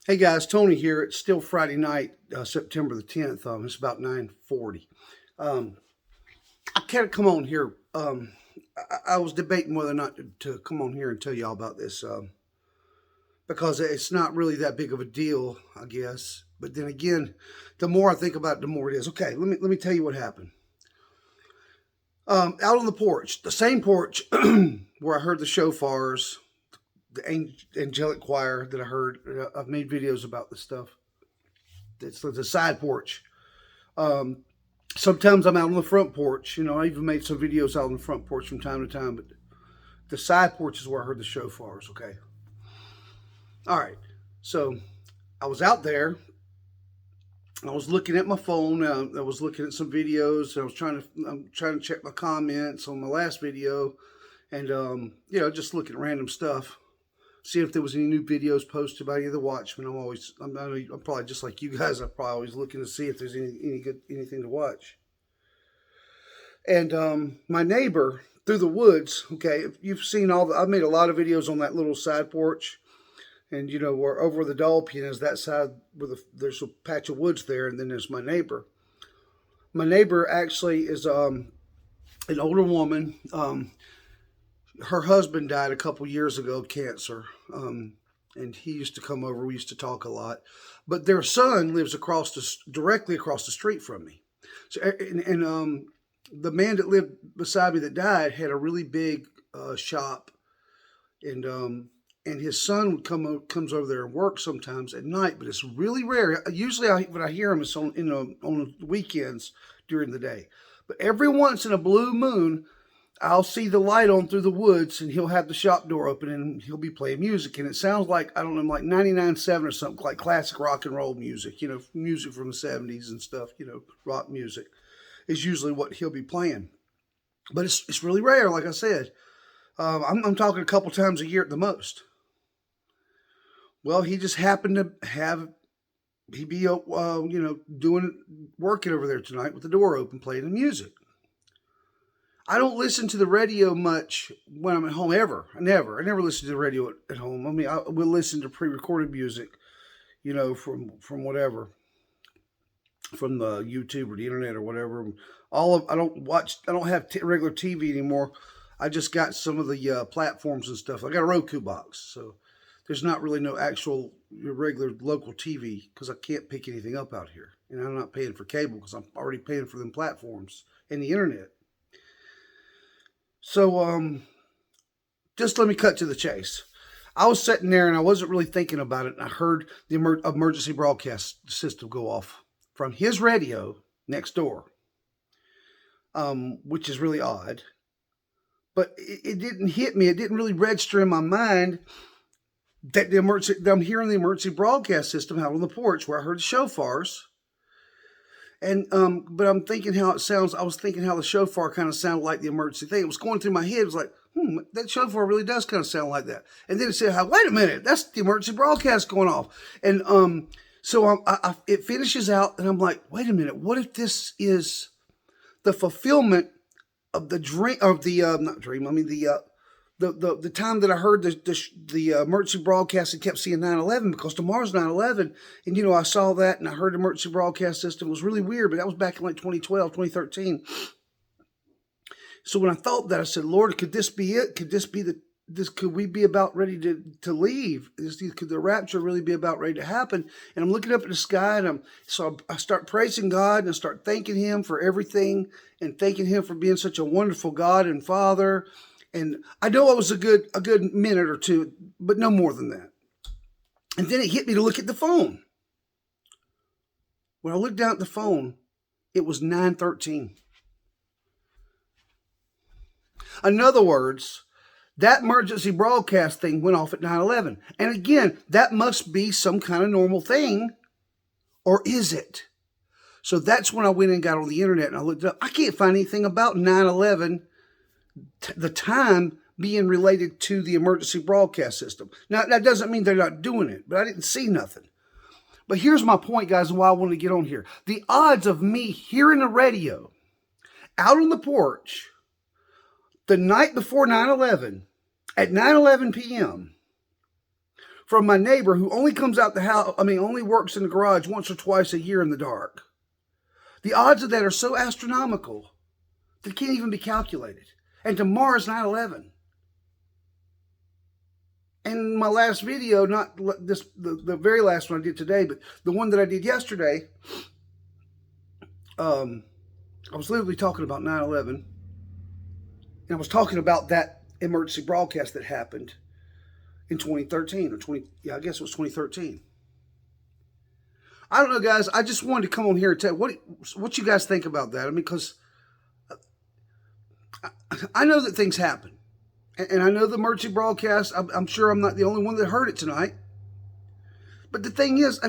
Hey guys, Tony here. It's still Friday night, September the 10th. It's about 9:40. Um, I can't come on here. I was debating whether or not to come on here and tell y'all about this because it's not really that big of a deal, I guess. But then again, the more I think about it, the more it is. Okay, let me tell you what happened. Out on the porch, the same porch where I heard the shofars, the angelic choir that I heard. I've made videos about this stuff. It's the side porch. Um, Sometimes I'm out on the front porch. I even made some videos out on the front porch from time to time. But the side porch is where I heard the shofars. Okay. All right. So I was out there. I was looking at my phone. I was looking at some videos. I'm trying to check my comments on my last video, and just looking at random stuff. See if there was any new videos posted by any of the Watchmen. I'm probably just like you guys. I'm probably always looking to see if there's anything to watch. And my neighbor through the woods. Okay, if you've seen I've made a lot of videos on that little side porch, and where over the dog pen is that side where there's a patch of woods there, and then there's my neighbor. My neighbor actually is an older woman. Her husband died a couple years ago of cancer, and he used to come over. We used to talk a lot, but their son lives directly across the street from me. So, and the man that lived beside me that died had a really big shop, and his son comes over there and works sometimes at night, but it's really rare. Usually, when I hear him, it's on the weekends during the day. But every once in a blue moon, I'll see the light on through the woods, and he'll have the shop door open, and he'll be playing music. And it sounds like, I don't know, like 99.7 or something, like classic rock and roll music, music from the 70s and stuff, rock music is usually what he'll be playing. But it's really rare, like I said. I'm talking a couple times a year at the most. Well, he just happened to he'd be, working over there tonight with the door open, playing the music. I don't listen to the radio much when I'm at home, ever. I never listen to the radio at home. I mean, I will listen to pre-recorded music, from whatever, from the YouTube or the internet or whatever. I don't have regular TV anymore. I just got some of the platforms and stuff. I got a Roku box, so there's not really no actual regular local TV because I can't pick anything up out here. And I'm not paying for cable because I'm already paying for them platforms and the internet. So, just let me cut to the chase. I was sitting there and I wasn't really thinking about it, and I heard the emergency broadcast system go off from his radio next door, which is really odd. But it didn't hit me. It didn't really register in my mind that I'm hearing the emergency broadcast system out on the porch where I heard the shofars. And but I'm thinking how it sounds. I was thinking how the shofar kind of sounded like the emergency thing. It was going through my head. It was like, that shofar really does kind of sound like that. And then it said, wait a minute, that's the emergency broadcast going off. And so it finishes out, and I'm like, wait a minute, what if this is the fulfillment of the dream of the not dream? I mean the time that I heard the emergency broadcast and kept seeing 9/11, because tomorrow's 9/11. And, I saw that and I heard the emergency broadcast system. It was really weird, but that was back in like 2012, 2013. So when I thought that, I said, Lord, could this be it? Could this be could we be about ready to leave? Could the rapture really be about ready to happen? And I'm looking up at the sky, and I start praising God, and I start thanking Him for everything, and thanking Him for being such a wonderful God and Father. And I know it was a good minute or two, but no more than that. And then it hit me to look at the phone. When I looked down at the phone, it was 9:13. In other words, that emergency broadcast thing went off at 9/11. And again, that must be some kind of normal thing, or is it? So that's when I went and got on the internet and I looked it up. I can't find anything about 9/11. The time being related to the emergency broadcast system. Now, that doesn't mean they're not doing it, but I didn't see nothing. But here's my point, guys, and why I want to get on here. The odds of me hearing the radio out on the porch the night before 9/11 at 9:11 p.m. from my neighbor who only comes out the house, only works in the garage once or twice a year in the dark. The odds of that are so astronomical that can't even be calculated. And tomorrow's 9/11. And my last video, not this, the very last one I did today, but the one that I did yesterday, I was literally talking about 9/11. And I was talking about that emergency broadcast that happened in 2013 or I guess it was 2013. I don't know, guys. I just wanted to come on here and tell you what you guys think about that. Because I know that things happen. And I know the emergency broadcast, I'm sure I'm not the only one that heard it tonight. But the thing is,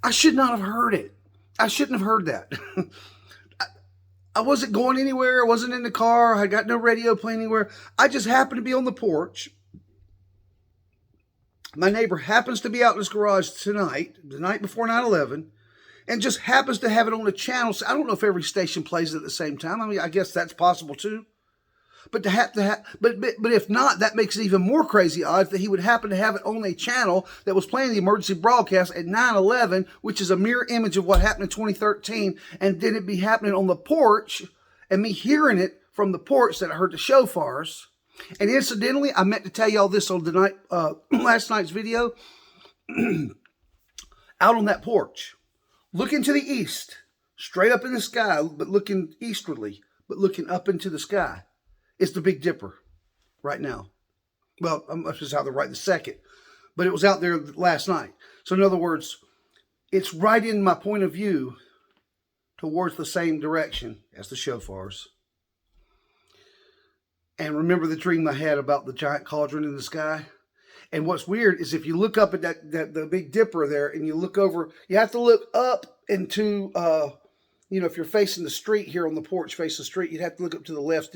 I should not have heard it. I shouldn't have heard that. I wasn't going anywhere. I wasn't in the car. I got no radio playing anywhere. I just happened to be on the porch. My neighbor happens to be out in his garage tonight, the night before 9/11, and just happens to have it on the channel. So I don't know if every station plays it at the same time. I guess that's possible too. But but if not, that makes it even more crazy odds that he would happen to have it on a channel that was playing the emergency broadcast at 9/11, which is a mirror image of what happened in 2013, and then it be happening on the porch, and me hearing it from the porch that I heard the shofars. And incidentally, I meant to tell y'all this on last night's video. Out on that porch, looking to the east, straight up in the sky, but looking eastwardly, but looking up into the sky. It's the Big Dipper right now. Well, I'm just out there right this second. But it was out there last night. So in other words, it's right in my point of view towards the same direction as the shofars. And remember the dream I had about the giant cauldron in the sky? And what's weird is if you look up at the Big Dipper there and you look over, you have to look up into... if you're facing the street here on the porch, face the street, you'd have to look up to the left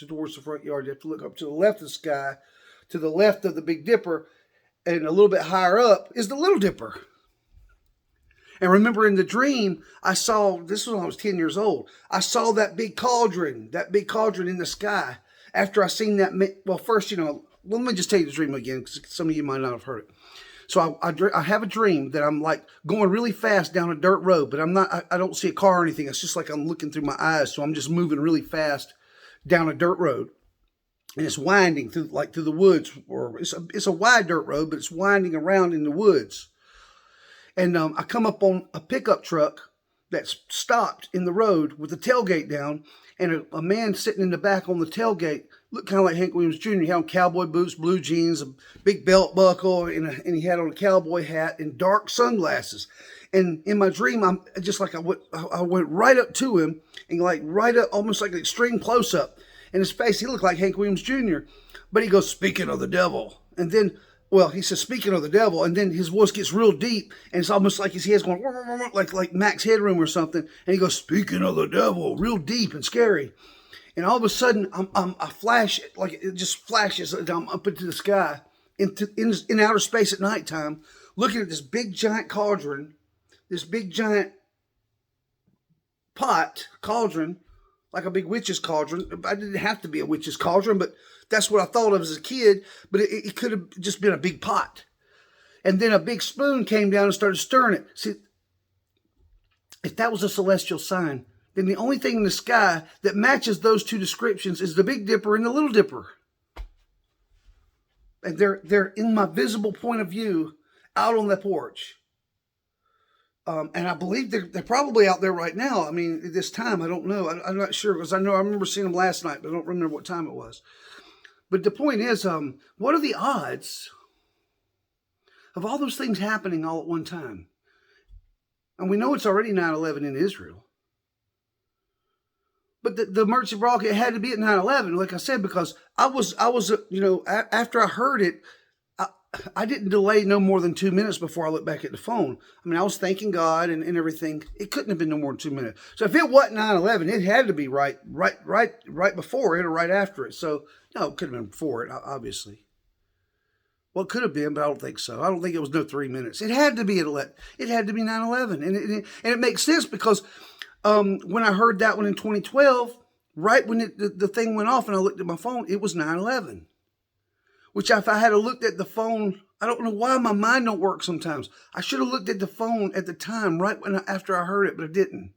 towards the front yard. You have to look up to the left of the sky, to the left of the Big Dipper, and a little bit higher up is the Little Dipper. And remember in the dream, this was when I was 10 years old, I saw that big cauldron in the sky. After I seen that, well, first, let me just tell you the dream again, because some of you might not have heard it. So I have a dream that I'm like going really fast down a dirt road, but I don't see a car or anything. It's just like I'm looking through my eyes. So I'm just moving really fast down a dirt road, and it's winding through the woods, or it's a wide dirt road, but it's winding around in the woods. And I come up on a pickup truck that's stopped in the road with the tailgate down, and a man sitting in the back on the tailgate looked kind of like Hank Williams Jr. He had on cowboy boots, blue jeans, a big belt buckle, and he had on a cowboy hat and dark sunglasses. And in my dream, I'm just like I went right up to him and like right up, almost like an extreme close up. In his face, he looked like Hank Williams Jr. But he goes, "Speaking of the devil," and then. Well, he says, "Speaking of the devil," and then his voice gets real deep, and it's almost like his head's going, like Max Headroom or something, and he goes, "Speaking of the devil," real deep and scary. And all of a sudden, I flash, like it just flashes, I'm up into the sky, in outer space at nighttime, looking at this big giant cauldron, this big giant cauldron, like a big witch's cauldron. I didn't have to be a witch's cauldron, but that's what I thought of as a kid. But it could have just been a big pot. And then a big spoon came down and started stirring it. See, if that was a celestial sign, then the only thing in the sky that matches those two descriptions is the Big Dipper and the Little Dipper. And they're in my visible point of view out on the porch. And I believe they're probably out there right now. I mean, at this time, I don't know. I'm not sure, because I remember seeing them last night, but I don't remember what time it was. But the point is, what are the odds of all those things happening all at one time? And we know it's already 9/11 in Israel. But the emergency broadcast had to be at 9/11, like I said, because I was after I heard it, I didn't delay no more than 2 minutes before I looked back at the phone. I mean, I was thanking God and everything. It couldn't have been no more than 2 minutes. So if it wasn't 9/11, it had to be right before it or right after it. So no, it could have been before it, obviously. Well, it could have been, but I don't think so. I don't think it was no 3 minutes. It had to be 9/11, and it makes sense because when I heard that one in 2012, right when the thing went off and I looked at my phone, it was 9/11. Which if I had looked at the phone I don't know why my mind don't work sometimes. I should have looked at the phone at the time, after I heard it, but I didn't.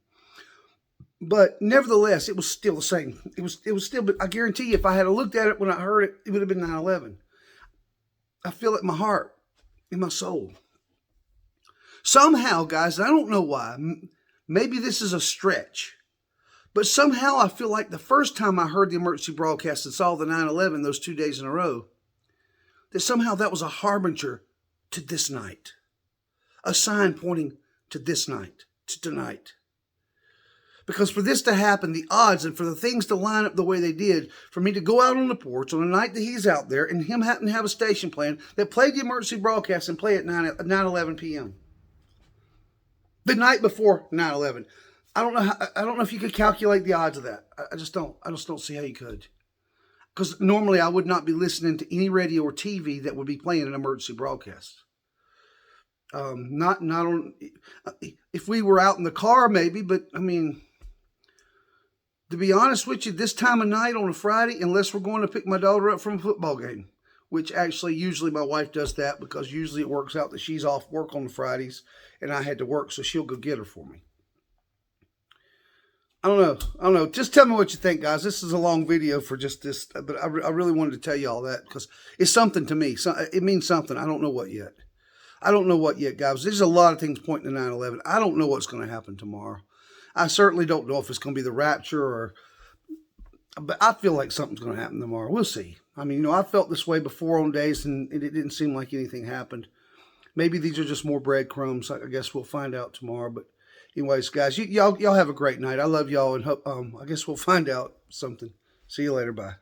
But nevertheless, it was still the same. It was still, but I guarantee you, if I had looked at it when I heard it, it would have been 9/11. I feel it in my heart, in my soul. Somehow, guys, I don't know why, maybe this is a stretch, but somehow I feel like the first time I heard the emergency broadcast and saw the 9/11 those 2 days in a row, that somehow that was a harbinger to this night, a sign pointing to this night, to tonight. Because for this to happen, the odds, and for the things to line up the way they did, for me to go out on the porch on the night that he's out there, and him happen to have a station plan that played the emergency broadcast and play at 9:11 p.m. The night before 9/11. I don't know if you could calculate the odds of that. I just don't see how you could. Because normally I would not be listening to any radio or TV that would be playing an emergency broadcast. Not on, if we were out in the car maybe, but I mean, to be honest with you, this time of night on a Friday, unless we're going to pick my daughter up from a football game, which actually usually my wife does that, because usually it works out that she's off work on the Fridays and I had to work, so she'll go get her for me. I don't know. Just tell me what you think, guys. This is a long video for just this, but I really wanted to tell you all that because it's something to me. So it means something. I don't know what yet. Guys. There's a lot of things pointing to 9/11. I don't know what's going to happen tomorrow. I certainly don't know if it's going to be the rapture but I feel like something's going to happen tomorrow. We'll see. I mean, I felt this way before on days and it didn't seem like anything happened. Maybe these are just more breadcrumbs. I guess we'll find out tomorrow, but anyways, guys, y'all have a great night. I love y'all, and hope, I guess we'll find out something. See you later. Bye.